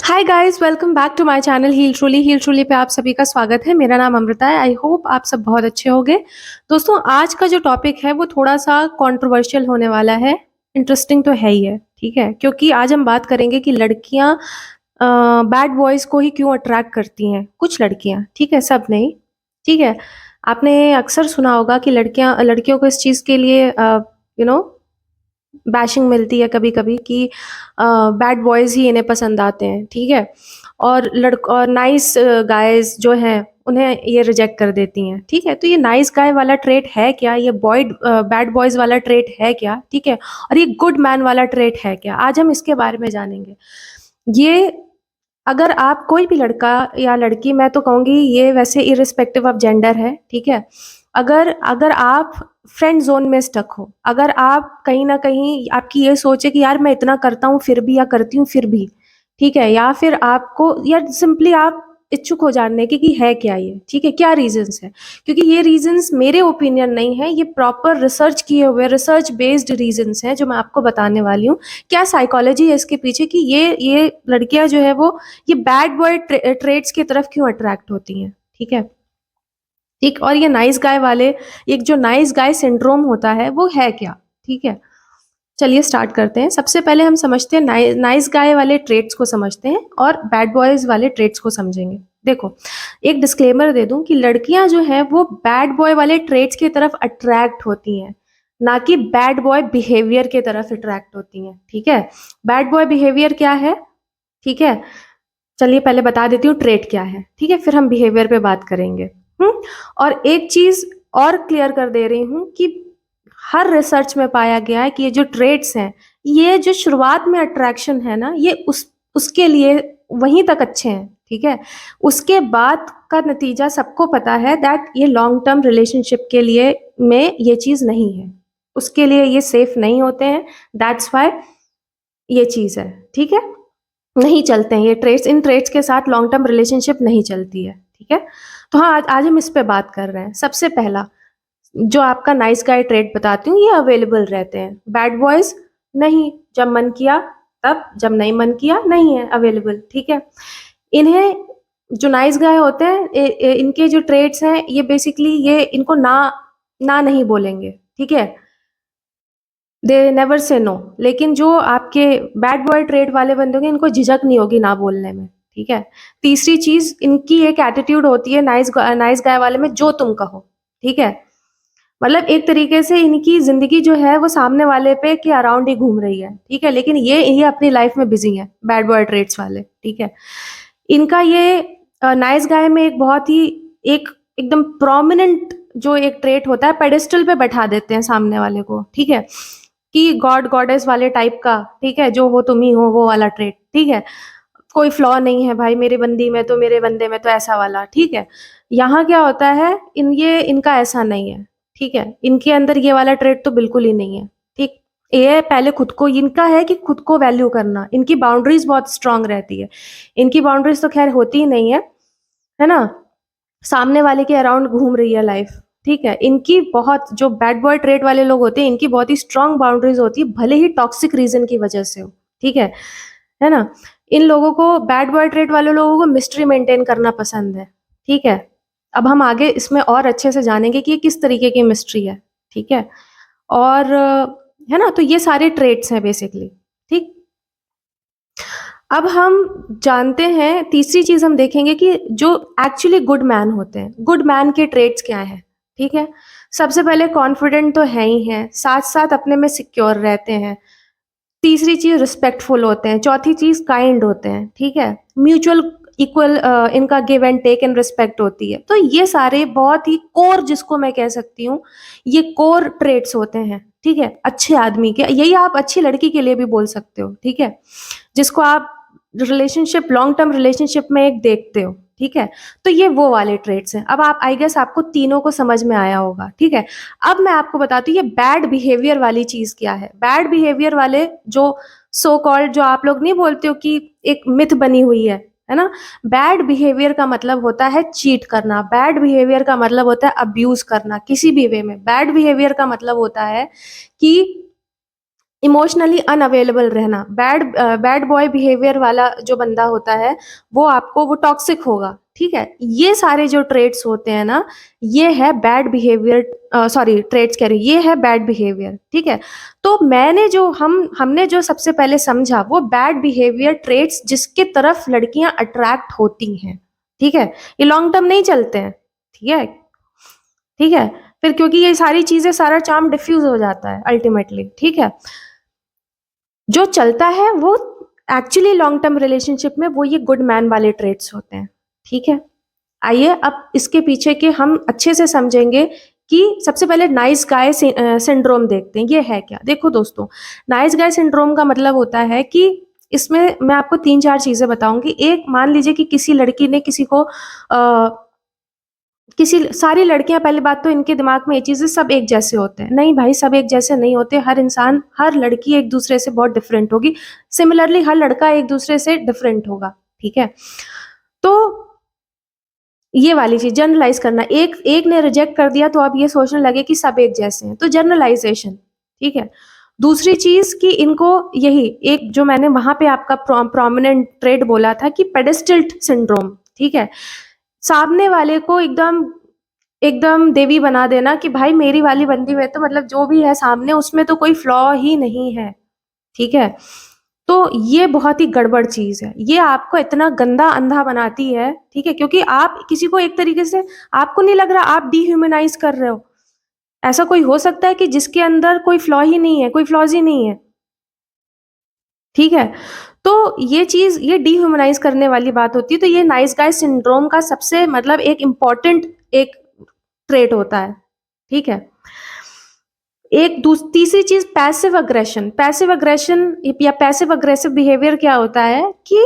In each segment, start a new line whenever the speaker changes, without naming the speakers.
Hi guys, welcome back to my channel heal truly पे आप सभी का स्वागत है। मेरा नाम अमृता है। आई होप आप सब बहुत अच्छे होंगे। दोस्तों, आज का जो टॉपिक है वो थोड़ा-सा कंट्रोवर्शियल होने वाला है। इंटरेस्टिंग तो है ही है, ठीक है? क्योंकि आज हम बात करेंगे कि लड़कियाँ अ, बैड बॉयज़ को ही क्यों अट्रैक्ट करती हैं। कुछ लड़कियाँ, ठीक है? सब नहीं, ठीक है? आपने अक्सर सुना होगा कि लड़कियों को इस चीज़ के लिए यू नो बैशिंग मिलती है कभी-कभी कि बैड बॉयज़ ही इन्हें पसंद आते हैं, ठीक है? और नाइस गाइज़ जो हैं, उन्हें ये रिजेक्ट कर देती हैं, ठीक है? तो ये नाइस गाय वाला ट्रेट है क्या? ये बैड बॉयज़ वाला ट्रेट है क्या? ठीक है? और ये गुड मैन वाला ट्रेट है क्या? आज हम इसके बारे में जानेंगे। ये अगर आप कोई भी लड़का या लड़की, मैं तो कहूँगी ये वैसे इर्रिस्पेक्टिव ऑफ जेंडर है, ठीक है? अगर अगर आप फ्रेंड ज़ोन में स्टक हो, अगर आप कहीं न कहीं आपकी ये सोच है कि यार मैं इतना करता हूँ फिर भी या करती हूँ फिर भी, ठीक है? या फिर आपको या सिंपली आप इच्छुक हो जानने की कि है क्या ये, ठीक है? क्या रीज़न्स हैं? क्योंकि ये रीज़न्स मेरे ओपिनियन नहीं है, ये प्रॉपर रिसर्च किए हुए रिसर्च बेस्ड रीज़न्स हैं जो मैं आपको बताने वाली हूँ। क्या साइकोलॉजी है इसके पीछे कि ये लड़कियाँ जो है वो ये बैड बॉय ट्रेट्स की तरफ क्यों अट्रैक्ट होती हैं, ठीक है? ठीक, और ये नाइस गाय वाले, एक जो नाइस गाय सिंड्रोम होता है वो है क्या, ठीक है? चलिए स्टार्ट करते हैं। सबसे पहले हम समझते हैं नाइस गाय वाले ट्रेट्स को समझते हैं और बैड बॉयज वाले ट्रेट्स को समझेंगे। देखो, एक डिस्क्लेमर दे दूं कि लड़कियां जो है वो बैड बॉय वाले ट्रेट्स की तरफ अट्रैक्ट होती हैं, ना कि बैड बॉय बिहेवियर की तरफ अट्रैक्ट होती हैं, ठीक है? बैड बॉय बिहेवियर क्या है, ठीक है? चलिए पहले बता देती हूँ ट्रेट क्या है, ठीक है? फिर हम बिहेवियर पे बात करेंगे। और एक चीज और क्लियर कर दे रही हूँ कि हर रिसर्च में पाया गया है कि ये जो ट्रेट्स हैं, ये जो शुरुआत में अट्रैक्शन है ना, ये उसके लिए वहीं तक अच्छे हैं, ठीक है? उसके बाद का नतीजा सबको पता है दैट ये लॉन्ग टर्म रिलेशनशिप के लिए में ये चीज़ नहीं है। उसके लिए ये सेफ नहीं होते हैं, दैट्स व्हाई ये चीज़ है, ठीक है? नहीं चलते हैं ये ट्रेड्स, इन ट्रेड्स के साथ लॉन्ग टर्म रिलेशनशिप नहीं चलती है, ठीक है? तो हाँ, आज हम इस पे बात कर रहे हैं। सबसे पहला जो आपका नाइस गाय ट्रेड बताती हूँ, ये अवेलेबल रहते हैं। बैड बॉयज नहीं, जब मन किया तब, जब नहीं मन किया नहीं है अवेलेबल, ठीक है? इन्हें जो नाइस गाय होते हैं, इनके जो ट्रेड्स हैं, ये बेसिकली ये इनको ना ना नहीं बोलेंगे, ठीक है? They never say no. लेकिन जो आपके बैड बॉय ट्रेड वाले बंदे होंगे, इनको झिझक नहीं होगी ना बोलने में, ठीक है? तीसरी चीज, इनकी एक एटीट्यूड होती है नाइस गाय वाले में, जो तुम कहो, ठीक है? मतलब एक तरीके से इनकी जिंदगी जो है वो सामने वाले पे के अराउंड ही घूम रही है, ठीक है? लेकिन ये अपनी लाइफ में बिजी है, बैड बॉय ट्रेड्स वाले, ठीक है? इनका ये नाइस गाय में एक बहुत ही एक एकदम प्रोमिनेंट जो एक ट्रेट होता है, पेडेस्टल पे बैठा देते हैं सामने वाले को, ठीक है? कि गॉड गॉडेस वाले टाइप का, ठीक है? जो हो तुम ही हो, वो वाला ट्रेट, ठीक है? कोई फ्लॉ नहीं है भाई मेरी बंदी में, तो मेरे बंदे में तो ऐसा वाला, ठीक है? यहाँ क्या होता है, इनका ऐसा नहीं है, ठीक है? इनके अंदर ये वाला ट्रेट तो बिल्कुल ही नहीं है, ठीक? ये पहले खुद को, इनका है कि खुद को वैल्यू करना, इनकी बाउंड्रीज बहुत स्ट्रांग रहती है। इनकी बाउंड्रीज तो खैर होती ही नहीं है ना? सामने वाले के अराउंड घूम रही है लाइफ, ठीक है? इनकी बहुत, जो बैड बॉय ट्रेट वाले लोग होते हैं, इनकी बहुत ही स्ट्रांग बाउंड्रीज होती है, भले ही टॉक्सिक रीजन की वजह से हो, ठीक है ना? इन लोगों को, बैड बॉय ट्रेट वाले लोगों को मिस्ट्री मेंटेन करना पसंद है, ठीक है? अब हम आगे इसमें और अच्छे से जानेंगे कि ये किस तरीके की मिस्ट्री है, ठीक है? और है ना? तो ये सारे ट्रेट्स हैं बेसिकली, ठीक? अब हम जानते हैं, तीसरी चीज हम देखेंगे कि जो एक्चुअली गुड मैन होते हैं, गुड मैन के ट्रेट्स क्या हैं, ठीक है? सबसे पहले कॉन्फिडेंट तो है ही है, साथ साथ अपने में सिक्योर रहते हैं। तीसरी चीज रिस्पेक्टफुल होते हैं। चौथी चीज काइंड होते हैं, ठीक है? म्यूचुअल इक्वल इनका give and take and respect होती है। तो ये सारे बहुत ही कोर, जिसको मैं कह सकती हूँ, ये कोर ट्रेट्स होते हैं, ठीक है? अच्छे आदमी के, यही आप अच्छी लड़की के लिए भी बोल सकते हो, ठीक है? जिसको आप रिलेशनशिप, लॉन्ग टर्म रिलेशनशिप में एक देखते हो, ठीक है? तो ये वो वाले ट्रेट्स हैं। अब आप, आई गेस आपको तीनों को समझ में आया होगा, ठीक है? अब मैं आपको बताती हूँ ये बैड बिहेवियर वाली चीज क्या है। बैड बिहेवियर वाले जो सो कॉल्ड, जो आप लोग नहीं बोलते हो कि एक मिथ बनी हुई है ना? बैड बिहेवियर का मतलब होता है चीट करना, बैड बिहेवियर का मतलब होता है अब्यूज करना किसी भी वे में। बैड बिहेवियर का मतलब होता है कि इमोशनली अनअवेलेबल रहना, बैड बॉय बिहेवियर वाला जो बंदा होता है वो टॉक्सिक होगा, ठीक है। ये सारे जो ट्रेट्स होते हैं ना, ये है बैड बिहेवियर, सॉरी ट्रेट्स कह रही हूँ, ये है बैड बिहेवियर, ठीक है। तो हमने जो सबसे पहले समझा वो बैड बिहेवियर ट्रेट्स जिसके तरफ लड़कियां अट्रैक्ट होती हैं, ठीक है। ये लॉन्ग टर्म नहीं चलते हैं, ठीक है, ठीक है। फिर क्योंकि ये सारी चीजें, सारा चार्म डिफ्यूज हो जाता है अल्टीमेटली, ठीक है। जो चलता है वो एक्चुअली लॉन्ग टर्म रिलेशनशिप में वो ये गुड मैन वाले ट्रेट्स होते हैं, ठीक है। आइए अब इसके पीछे के हम अच्छे से समझेंगे कि सबसे पहले नाइस गाय सिंड्रोम देखते हैं, ये है क्या। देखो दोस्तों, नाइस गाय सिंड्रोम का मतलब होता है कि इसमें मैं आपको 3-4 चीजें बताऊंगी। एक, मान लीजिए कि किसी लड़की ने किसी को किसी सारी लड़कियां, पहली बात तो इनके दिमाग में ये चीजें सब एक जैसे होते हैं। नहीं भाई, सब एक जैसे नहीं होते। हर इंसान, हर लड़की एक दूसरे से बहुत डिफरेंट होगी। सिमिलरली हर लड़का एक दूसरे से डिफरेंट होगा, ठीक है। तो ये वाली चीज जनरलाइज करना, एक एक ने रिजेक्ट कर दिया तो अब ये सोचने लगे कि सब एक जैसे हैं, तो जनरलाइजेशन, ठीक है। दूसरी चीज कि इनको यही एक जो मैंने वहां पे आपका प्रोमिनेंट ट्रेड बोला था कि पेडेस्टल सिंड्रोम, ठीक है। सामने वाले को एकदम एकदम देवी बना देना कि भाई मेरी वाली बंदी में तो मतलब जो भी है सामने उसमें तो कोई फ्लॉ ही नहीं है, ठीक है। तो ये बहुत ही गड़बड़ चीज है, ये आपको इतना गंदा अंधा बनाती है, ठीक है। क्योंकि आप किसी को एक तरीके से, आपको नहीं लग रहा आप डिह्यूमनाइज कर रहे हो। ऐसा कोई हो सकता है कि जिसके अंदर कोई फ्लॉ ही नहीं है, कोई फ्लॉज ही नहीं है, ठीक है। तो ये चीज, ये डिह्यूमनाइज करने वाली बात होती है। तो ये नाइस गाय सिंड्रोम का सबसे मतलब एक इम्पॉर्टेंट एक ट्रेट होता है, ठीक है। तीसरी चीज पैसिव अग्रेशन। पैसिव अग्रेशन या पैसिव अग्रेसिव बिहेवियर क्या होता है कि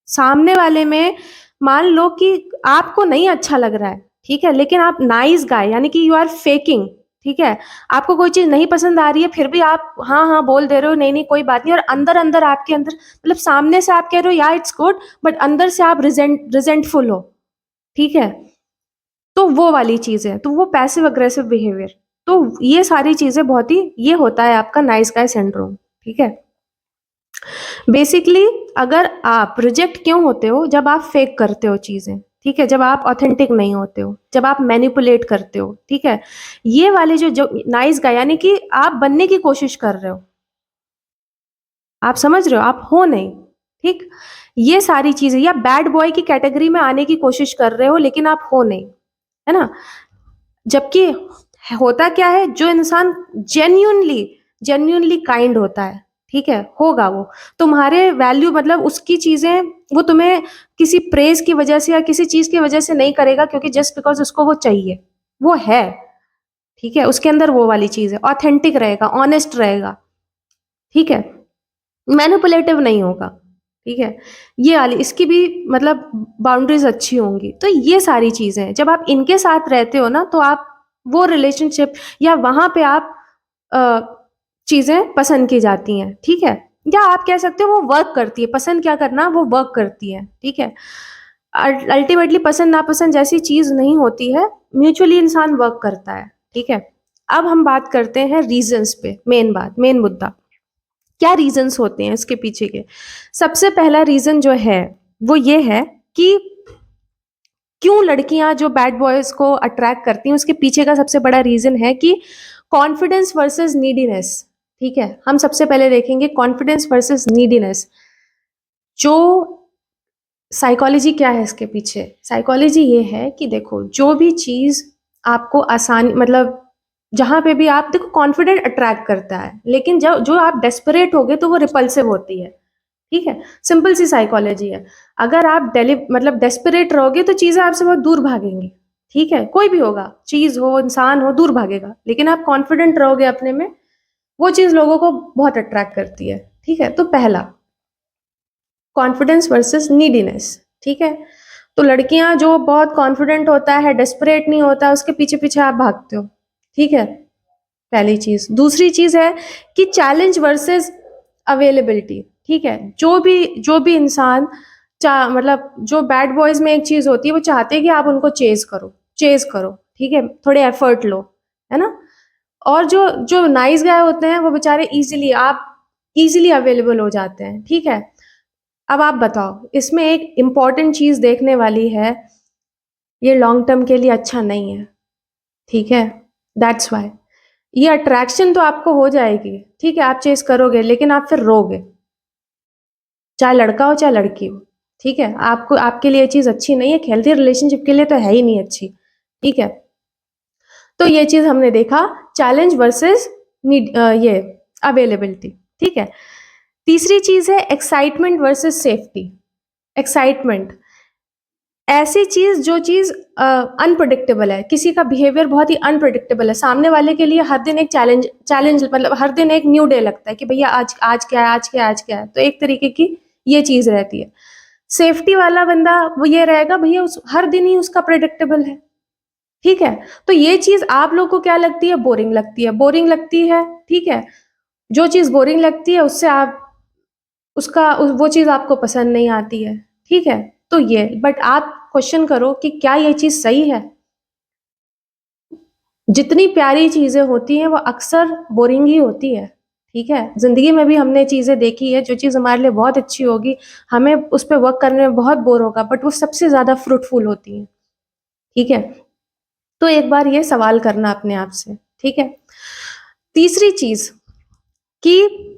सामने वाले में, मान लो कि आपको नहीं अच्छा लग रहा है, ठीक है, लेकिन आप नाइस गाय यानी कि यू आर फेकिंग, ठीक है। आपको कोई चीज नहीं पसंद आ रही है फिर भी आप हाँ हाँ बोल दे रहे हो, नहीं नहीं कोई बात नहीं, और अंदर अंदर आपके अंदर मतलब सामने से आप कह रहे हो या इट्स गुड, बट अंदर से आप रिजेंटफुल हो, ठीक है। तो वो वाली चीज है, तो वो पैसिव अग्रेसिव बिहेवियर। तो ये सारी चीजें बहुत ही, ये होता है आपका नाइस गाय सिंड्रोम, ठीक है। बेसिकली अगर आप रिजेक्ट क्यों होते हो, जब आप फेक करते हो चीजें, ठीक है, जब आप ऑथेंटिक नहीं होते हो, जब आप मैनिपुलेट करते हो, ठीक है। ये वाले जो नाइस गाय यानी कि आप बनने की कोशिश कर रहे हो, आप समझ रहे हो, आप हो नहीं, ठीक। ये सारी चीजें, या बैड बॉय की कैटेगरी में आने की कोशिश कर रहे हो लेकिन आप हो नहीं, है ना। जबकि होता क्या है, जो इंसान जेन्यूनली जेन्यूनली काइंड होता है, ठीक है, होगा वो तुम्हारे वैल्यू मतलब उसकी चीजें, वो तुम्हें किसी प्रेज की वजह से या किसी चीज की वजह से नहीं करेगा, क्योंकि जस्ट बिकॉज उसको वो चाहिए, वो है, ठीक है। उसके अंदर वो वाली चीज है, ऑथेंटिक रहेगा, ऑनेस्ट रहेगा, ठीक है, मैनिपुलेटिव नहीं होगा, ठीक है। ये वाली इसकी भी मतलब बाउंड्रीज अच्छी होंगी। तो ये सारी चीजें हैं, जब आप इनके साथ रहते हो ना, तो आप वो रिलेशनशिप या वहां पे आप चीजें पसंद की जाती हैं, ठीक है। या आप कह सकते हो वो वर्क करती है, पसंद क्या करना, वो वर्क करती है, ठीक है। अल्टीमेटली पसंद नापसंद जैसी चीज नहीं होती है, म्यूचुअली इंसान वर्क करता है, ठीक है। अब हम बात करते हैं रीजंस पे, मेन बात, मेन मुद्दा, क्या रीजंस होते हैं इसके पीछे के। सबसे पहला रीजन जो है वो ये है कि क्यों लड़कियां जो बैड बॉयज को अट्रैक्ट करती हैं, उसके पीछे का सबसे बड़ा रीजन है कि कॉन्फिडेंस वर्सेस नीडीनेस, ठीक है। हम सबसे पहले देखेंगे कॉन्फिडेंस वर्सेस नीडीनेस। जो साइकोलॉजी क्या है इसके पीछे, साइकोलॉजी ये है कि देखो, जो भी चीज आपको आसान मतलब जहां पे भी आप देखो, कॉन्फिडेंट अट्रैक्ट करता है, लेकिन जब जो आप डेस्परेट होगे तो वो रिपल्सिव होती है, ठीक है। सिंपल सी साइकोलॉजी है। अगर आप मतलब डेस्परेट रहोगे तो चीजें आपसे बहुत दूर भागेंगी, ठीक है। कोई भी होगा, चीज हो इंसान हो, दूर भागेगा। लेकिन आप कॉन्फिडेंट रहोगे अपने में, वो चीज लोगों को बहुत अट्रैक्ट करती है, ठीक है। तो पहला, कॉन्फिडेंस वर्सेस नीडीनेस, ठीक है। तो लड़कियां जो बहुत कॉन्फिडेंट होता है, डेस्परेट नहीं होता, उसके पीछे पीछे आप भागते हो, ठीक है, पहली चीज। दूसरी चीज है कि चैलेंज वर्सेस अवेलेबिलिटी, ठीक है। जो भी इंसान मतलब जो बैड बॉयज में एक चीज होती है, वो चाहते हैं कि आप उनको चेज करो, ठीक है, थोड़े एफर्ट लो, है ना। और जो जो नाइस गाय होते हैं वो बेचारे इजीली अवेलेबल हो जाते हैं, ठीक है। अब आप बताओ, इसमें एक इम्पॉर्टेंट चीज देखने वाली है, ये लॉन्ग टर्म के लिए अच्छा नहीं है, ठीक है। दैट्स वाई ये अट्रैक्शन तो आपको हो जाएगी, ठीक है, आप चेस करोगे, लेकिन आप फिर रोगे, चाहे लड़का हो चाहे लड़की हो, ठीक है। आपको आपके लिए ये चीज अच्छी नहीं है, हेल्थी रिलेशनशिप के लिए तो है ही नहीं अच्छी, ठीक है। तो ये चीज हमने देखा, चैलेंज वर्सेस नीड, ये अवेलेबिलिटी, ठीक है। तीसरी चीज है एक्साइटमेंट वर्सेस सेफ्टी। एक्साइटमेंट ऐसी चीज जो चीज अनप्रडिक्टेबल है, किसी का बिहेवियर बहुत ही अनप्रडिक्टेबल है, सामने वाले के लिए हर दिन एक चैलेंज मतलब हर दिन एक न्यू डे लगता है कि भैया आज आज क्या है, आज क्या है, आज क्या है, तो एक तरीके की ये चीज रहती है। सेफ्टी वाला बंदा वो ये रहेगा, भैया उस हर दिन ही उसका प्रिडिक्टेबल है, ठीक है। तो ये चीज आप लोग को क्या लगती है, बोरिंग लगती है, बोरिंग लगती है, ठीक है। जो चीज बोरिंग लगती है उससे आप वो चीज आपको पसंद नहीं आती है, ठीक है। तो ये बट आप क्वेश्चन करो कि क्या ये चीज सही है। जितनी प्यारी चीजें होती हैं वो अक्सर बोरिंग ही होती है, ठीक है। जिंदगी में भी हमने चीजें देखी है, जो चीज हमारे लिए बहुत अच्छी होगी, हमें उस पर वर्क करने में बहुत बोर होगा, बट वो सबसे ज्यादा फ्रूटफुल होती है, ठीक है। तो एक बार ये सवाल करना अपने आप से, ठीक है। तीसरी चीज कि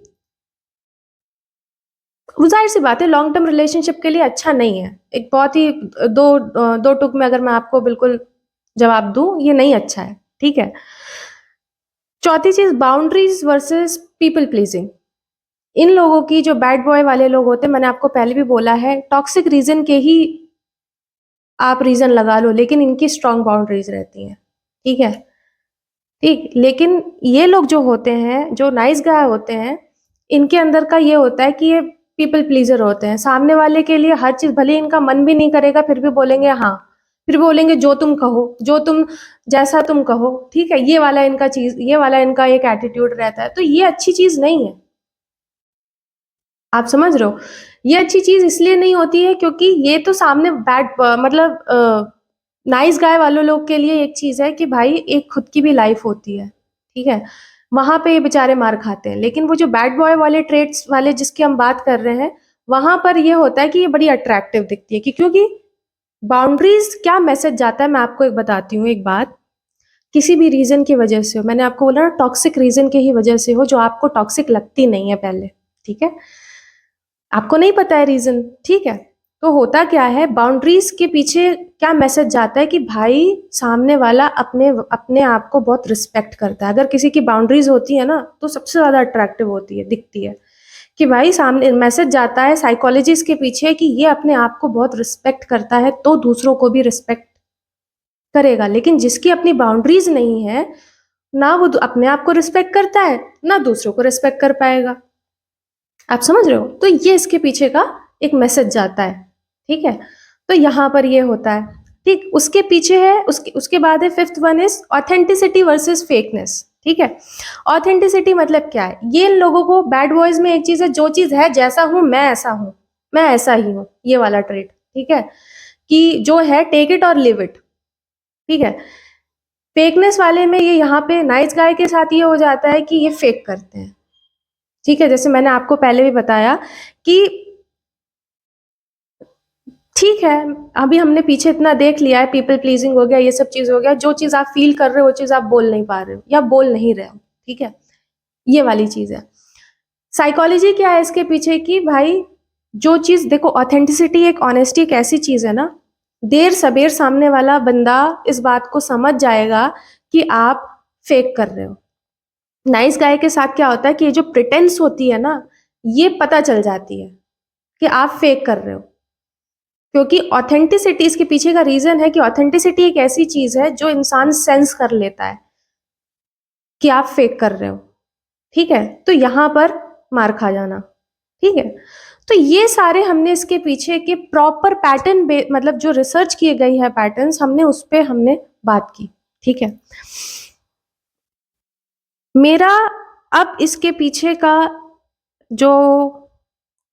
जाहिर सी बात है लॉन्ग टर्म रिलेशनशिप के लिए अच्छा नहीं है, एक बहुत ही दो टुक में अगर मैं आपको बिल्कुल जवाब दूं, ये नहीं अच्छा है, ठीक है। चौथी चीज बाउंड्रीज वर्सेस पीपल प्लीजिंग। इन लोगों की जो बैड बॉय वाले लोग होते हैं, मैंने आपको पहले भी बोला है, टॉक्सिक रीजन के ही आप रीजन लगा लो, लेकिन इनकी स्ट्रांग बाउंड्रीज रहती हैं, ठीक है। ठीक, लेकिन ये लोग जो होते हैं, जो नाइस गाय होते हैं, इनके अंदर का ये होता है कि ये पीपल प्लीजर होते हैं, सामने वाले के लिए हर चीज, भले इनका मन भी नहीं करेगा फिर भी बोलेंगे हाँ, फिर भी बोलेंगे जो तुम कहो, जो तुम जैसा तुम कहो, ठीक है। ये वाला इनका एक एटीट्यूड रहता है, तो ये अच्छी चीज नहीं है, आप समझ रहे हो। ये अच्छी चीज इसलिए नहीं होती है क्योंकि ये तो सामने बैड मतलब नाइस गाय वालों लोग के लिए एक चीज है कि भाई एक खुद की भी लाइफ होती है, ठीक है। वहां पे ये बेचारे मार खाते हैं, लेकिन वो जो बैड बॉय वाले ट्रेट्स वाले जिसकी हम बात कर रहे हैं, वहां पर ये होता है कि ये बड़ी अट्रैक्टिव दिखती है, कि क्योंकि बाउंड्रीज क्या मैसेज जाता है, मैं आपको एक बताती हूँ एक बात। किसी भी रीजन की वजह से हो, मैंने आपको बोला ना टॉक्सिक रीजन के ही वजह से हो, जो आपको टॉक्सिक लगती नहीं है पहले, ठीक है, आपको नहीं पता है रीजन, ठीक है। तो होता क्या है, बाउंड्रीज के पीछे क्या मैसेज जाता है कि भाई सामने वाला अपने अपने आप को बहुत रिस्पेक्ट करता है। अगर किसी की बाउंड्रीज होती है ना, तो सबसे ज्यादा अट्रैक्टिव होती है, दिखती है, कि भाई सामने मैसेज जाता है साइकोलॉजिस्ट के पीछे कि ये अपने आप को बहुत रिस्पेक्ट करता है, तो दूसरों को भी रिस्पेक्ट करेगा। लेकिन जिसकी अपनी बाउंड्रीज नहीं है, ना वो अपने आप को रिस्पेक्ट करता है, ना दूसरों को रिस्पेक्ट कर पाएगा, आप समझ रहे हो। तो ये इसके पीछे का एक मैसेज जाता है, ठीक है। तो यहाँ पर ये होता है, ठीक। उसके पीछे है, उसके उसके बाद है fifth one is authenticity versus fakeness, ठीक है। ऑथेंटिसिटी मतलब क्या है, ये इन लोगों को बैड बॉयज में एक चीज है, जो चीज है जैसा हूं मैं ऐसा हूं, मैं ऐसा ही हूं, ये वाला ट्रेट, ठीक है, कि जो है टेक इट और लिव इट, ठीक है। फेकनेस वाले में ये यहाँ पे नाइस गाय के साथ ये हो जाता है कि ये फेक करते हैं, ठीक है। जैसे मैंने आपको पहले भी बताया कि ठीक है, अभी हमने पीछे इतना देख लिया है, पीपल प्लीजिंग हो गया, ये सब चीज हो गया, जो चीज आप फील कर रहे हो वो चीज आप बोल नहीं पा रहे हो या बोल नहीं रहे हो, ठीक है। ये वाली चीज है। साइकोलॉजी क्या है इसके पीछे कि भाई जो चीज देखो, ऑथेंटिसिटी एक ऑनेस्टी एक ऐसी चीज है ना, देर सबेर सामने वाला बंदा इस बात को समझ जाएगा कि आप फेक कर रहे हो। नाइस गाय के साथ क्या होता है कि ये जो प्रिटेंस होती है ना, ये पता चल जाती है कि आप फेक कर रहे हो, क्योंकि ऑथेंटिसिटी, इसके पीछे का रीजन है कि ऑथेंटिसिटी एक ऐसी चीज है जो इंसान सेंस कर लेता है कि आप फेक कर रहे हो, ठीक है। तो यहां पर मार खा जाना, ठीक है। तो ये सारे हमने इसके पीछे के प्रॉपर पैटर्न मतलब जो रिसर्च किए गई है पैटर्न्स, हमने उस पर हमने बात की, ठीक है। मेरा अब इसके पीछे का जो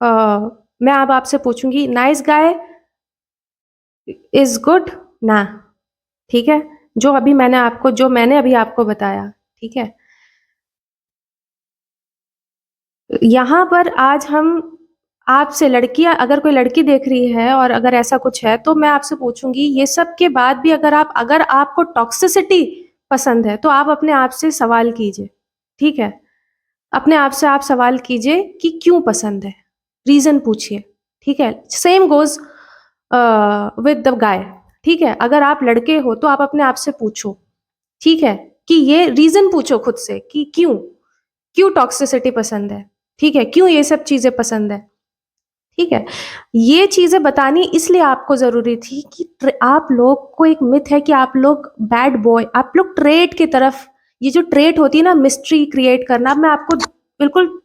मैं अब आपसे पूछूंगी, नाइस गाय इज गुड ना, ठीक है। जो मैंने अभी आपको बताया, ठीक है। यहाँ पर आज हम आपसे, लड़कियां, अगर कोई लड़की देख रही है और अगर ऐसा कुछ है तो मैं आपसे पूछूंगी, ये सब के बाद भी अगर आपको टॉक्सिसिटी पसंद है तो आप अपने आप से सवाल कीजिए, ठीक है? अपने आप से आप सवाल कीजिए कि क्यों पसंद है, रीजन पूछिए, ठीक है? Same goes with the guy, ठीक है? अगर आप लड़के हो तो आप अपने आप से पूछो, ठीक है? कि ये रीजन पूछो खुद से कि क्यों क्यों टॉक्सिसिटी पसंद है, ठीक है? क्यों ये सब चीजें पसंद है, ठीक है? ये चीजें बतानी इसलिए आपको जरूरी थी कि आप लोग को एक मिथ है कि आप लोग बैड बॉय, आप लोग ट्रेट की तरफ, ये जो ट्रेट होती है ना, मिस्ट्री क्रिएट करना, मैं आपको बिल्कुल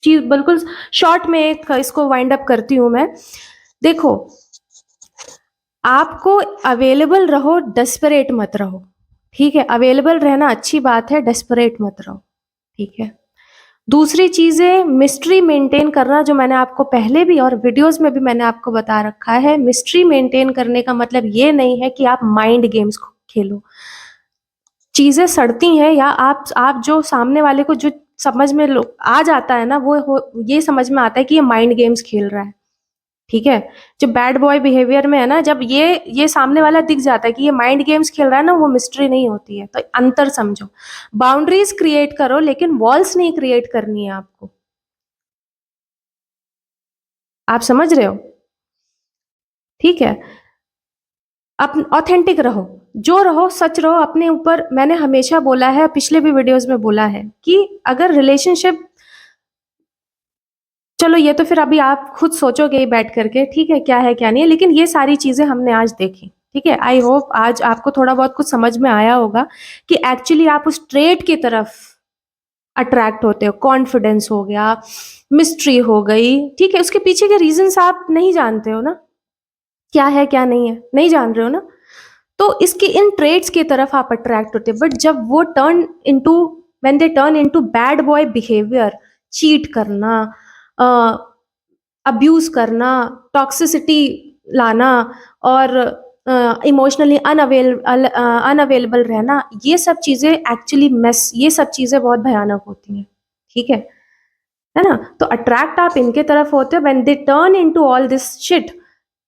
चीज बिल्कुल शॉर्ट में एक इसको वाइंड अप करती हूं मैं। देखो, आपको अवेलेबल रहो, डेस्परेट मत रहो, ठीक है? अवेलेबल रहना अच्छी बात है, डेस्परेट मत रहो, ठीक है? दूसरी चीज है मिस्ट्री मेंटेन करना, जो मैंने आपको पहले भी और वीडियोस में भी मैंने आपको बता रखा है। मिस्ट्री मेंटेन करने का मतलब ये नहीं है कि आप माइंड गेम्स खेलो, चीजें सड़ती हैं, या आप जो सामने वाले को जो समझ में आ जाता है ना, ये समझ में आता है कि ये माइंड गेम्स खेल रहा है, ठीक है? जो बैड बॉय बिहेवियर में है ना, जब ये सामने वाला दिख जाता है कि ये माइंड गेम्स खेल रहा है ना, वो मिस्ट्री नहीं होती है। तो अंतर समझो, बाउंड्रीज क्रिएट करो लेकिन वॉल्स नहीं क्रिएट करनी है आपको। आप समझ रहे हो? ठीक है? आप ऑथेंटिक रहो, जो रहो सच रहो अपने ऊपर। मैंने हमेशा बोला है, पिछले भी वीडियोस में बोला है कि अगर रिलेशनशिप, चलो ये तो फिर अभी आप खुद सोचोगे ही बैठ करके, ठीक है, क्या है क्या नहीं है, लेकिन ये सारी चीजें हमने आज देखी, ठीक है? आई होप आज आपको थोड़ा बहुत कुछ समझ में आया होगा कि एक्चुअली आप उस ट्रेट की तरफ अट्रैक्ट होते हो। कॉन्फिडेंस हो गया, मिस्ट्री हो गई, ठीक है? उसके पीछे के रीजंस आप नहीं जानते हो ना, क्या है क्या नहीं है, नहीं जान रहे हो ना, तो इसके इन ट्रेड्स की तरफ आप अट्रैक्ट होते हैं। बट जब वो when they turn into bad boy behaviour, cheat करना, अब्यूज करना, टॉक्सिसिटी लाना, और इमोशनली अनअवेलेबल रहना, ये सब चीजें एक्चुअली ये सब चीजें बहुत भयानक होती हैं, ठीक है ना? तो अट्रैक्ट आप इनके तरफ होते हो when they turn into all this shit,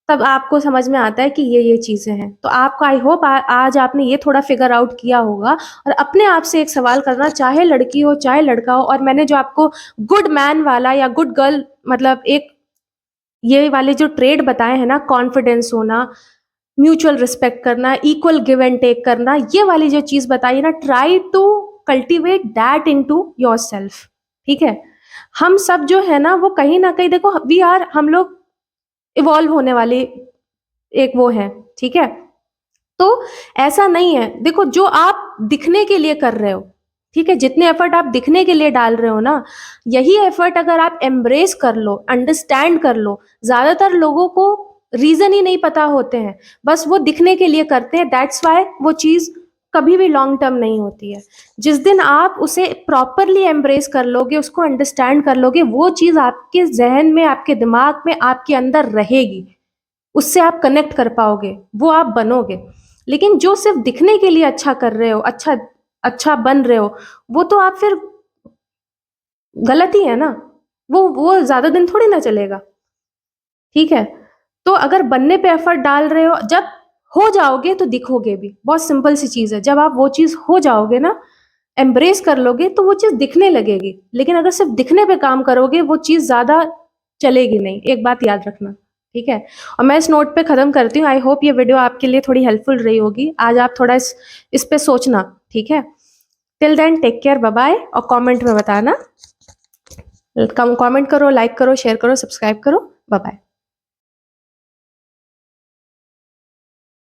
तब आपको समझ में आता है कि ये चीजें हैं। तो आपको, आई होप आज आपने ये थोड़ा फिगर आउट किया होगा, और अपने आप से एक सवाल करना, चाहे लड़की हो चाहे लड़का हो। और मैंने जो आपको गुड मैन वाला या गुड गर्ल, मतलब एक ये वाले जो ट्रेड बताए हैं ना, कॉन्फिडेंस होना, म्यूचुअल रिस्पेक्ट करना, इक्वल गिव एंड टेक करना, ये वाली जो चीज बताई है ना, try to cultivate that into yourself, ठीक है? हम सब जो है ना, वो कहीं ना कहीं, देखो, हम लोग इवॉल्व होने वाली एक वो है, ठीक है? तो ऐसा नहीं है, देखो, जो आप दिखने के लिए कर रहे हो, ठीक है, जितने एफर्ट आप दिखने के लिए डाल रहे हो ना, यही एफर्ट अगर आप एम्ब्रेस कर लो, अंडरस्टैंड कर लो। ज्यादातर लोगों को रीजन ही नहीं पता होते हैं, बस वो दिखने के लिए करते हैं, दैट्स वाई वो चीज कभी भी लॉन्ग टर्म नहीं होती है। जिस दिन आप उसे प्रॉपरली एम्ब्रेस कर लोगे, उसको अंडरस्टैंड कर लोगे, वो चीज आपके जहन में, आपके दिमाग में, आपके अंदर रहेगी, उससे आप कनेक्ट कर पाओगे, वो आप बनोगे। लेकिन जो सिर्फ दिखने के लिए अच्छा कर रहे हो, अच्छा अच्छा बन रहे हो, वो तो आप फिर गलत ही है ना, वो ज्यादा दिन थोड़ी ना चलेगा, ठीक है? तो अगर बनने पे एफर्ट डाल रहे हो, जब हो जाओगे तो दिखोगे भी, बहुत सिंपल सी चीज है। जब आप वो चीज हो जाओगे ना, एम्ब्रेस कर लोगे, तो वो चीज दिखने लगेगी। लेकिन अगर सिर्फ दिखने पे काम करोगे, वो चीज ज्यादा चलेगी नहीं, एक बात याद रखना, ठीक है? और मैं इस नोट पे खत्म करती हूँ। आई होप ये वीडियो आपके लिए थोड़ी हेल्पफुल रही होगी। आज आप थोड़ा इस पे सोचना, ठीक है? Till then, take care, bye bye. और कमेंट में बताना, कमेंट करो, लाइक करो, शेयर करो, सब्सक्राइब करो। Bye bye.